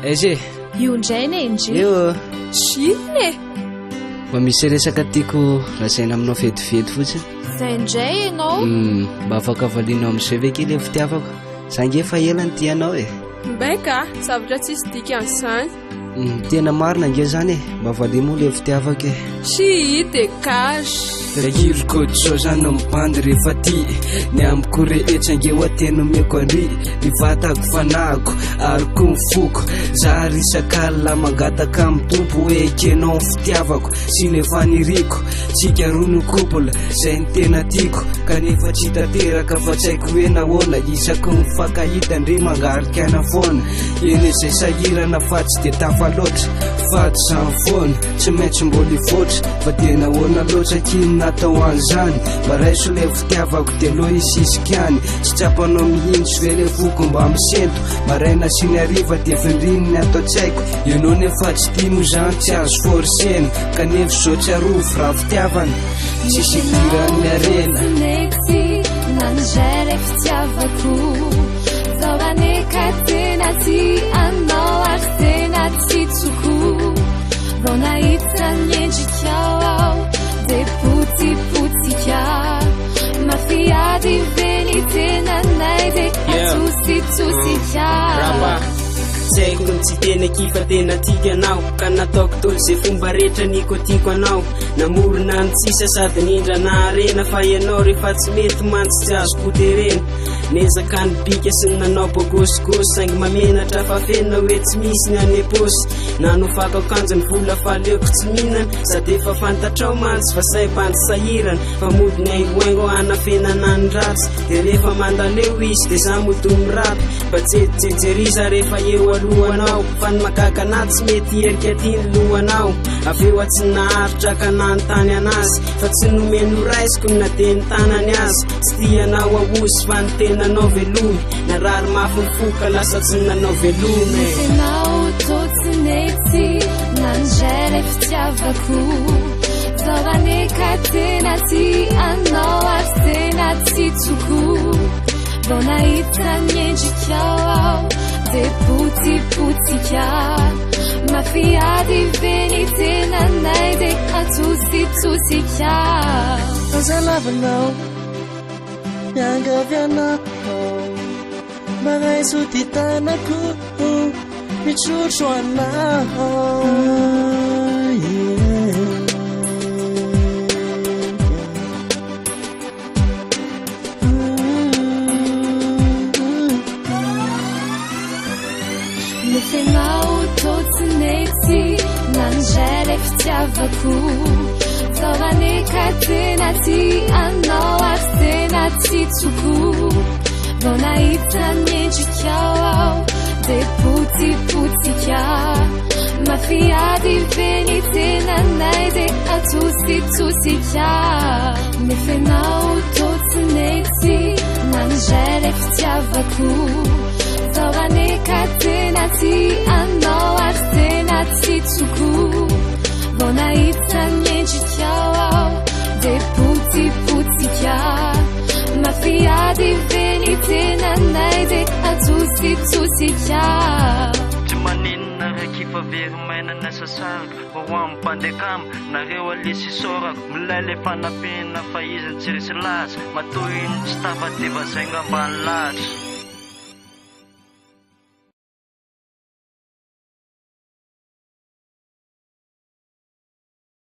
aiza io indray ne indre eo tsinone mba misy resaka tiako rasaina aminao vetivety fotsiny zay indray ianao mba afaka valianao amin'izay ve kely fitiavako zange efa elany tianao e mbaika zavatra tsisy dika an'izany tena marina nge zany e mba valiamo le fitiavako e tsy hita e gazy dakirokotsao zany no mibandy rehefa ty ny amiko rehetra nge hoateno meko andry mivatako fanako ary ko mifoko za risakala mangataka amin'ny tompo hoe ekenao fitiavako sy le faniriko tsika rono kopola zay ny tena tiako kanefa tsy tanteraka fa tsaiko hoe nahoana isako mifankahita ndry mangarikana foana eny zay sahirana fa tsy de tafaloatra fato zany foana tsy maintsy mbola ivoatra fa tena hoana loatra kinona atao an'izany mba raiso le fitiavako de loha isisikiany tsy tsapanao mihitsy ve le voko mba misento maraina sy ny ariva de vendrininy atao tsaiko ianao nefa tsy timo zany tsy azo forsena kanefa zao tsy arovy raha fitiavana tsisy idiran'ny arena nanjare fitiavako zao raneka tena ty anao ary tena tsy tsoko vao nahita ny endrikao ao de potsipotsika mafiady veny tena nay de atsositsosika zaiko ny tsy tena kifa tena tiaka anao ka nataoko tolo zay fomba rehetra niko tiako anao namorona ny tsisa sady nindra na arena fa ianao rehefa tsy mety mantsy tsy azo koterena nezaka ny bika sy ny nanao bogosygosy saingy mamenatra fa fenina hoe tsy misy ny any posy nanofaka akanjo ny vola fa leoko tsy mihinana sady efa fantatrao mantsy fa saibanty sahirana fa modiny aigoaingo anafenana ny ratsy de rehefa mandaleo izy de za modomy rapy mba tsejejeriza rehefa eo alohanao fa ny makaka anaty tsy mety erika ty ny lohanao aveo atsy naharitra ka nanontany anazy fa tsy nomeno raisiko na de ny tanany azy tsy tianao ahosy fa ny tenanao velomy na rary mafifoka lasa tsy nanao velomy tenao totsinety nanjare fitiavako zao raneka tena ty anao ary tena tsy tsoko vao nahita ny endrikao ao de potsipotsika mafiady veny tena nay de atsositsosika fazalavanao miangavianao maraiso ty tanako mitrotro anao nefenao totsinety nanjare fitiavako zao raneka tena ty anao ary tena tsy tsoko vao nahita ny endrikao ao de potsipotsika mafiady veny tena nay de atsositsosika nefenao totsinety nanjare fitiavako zao raneka tena ty anao ary tena tsy tsoko vao nahita ny endrikao ao de potsipotsika mafiady veny tena nay de atsositsosika tsy maninona rakifa very mainana sasaraka ho ammpandekama nareo alesy sorako milay le fanapena fa izy ny tsy resy laza matoy iny tsy tafa de vazainga ambany lahatra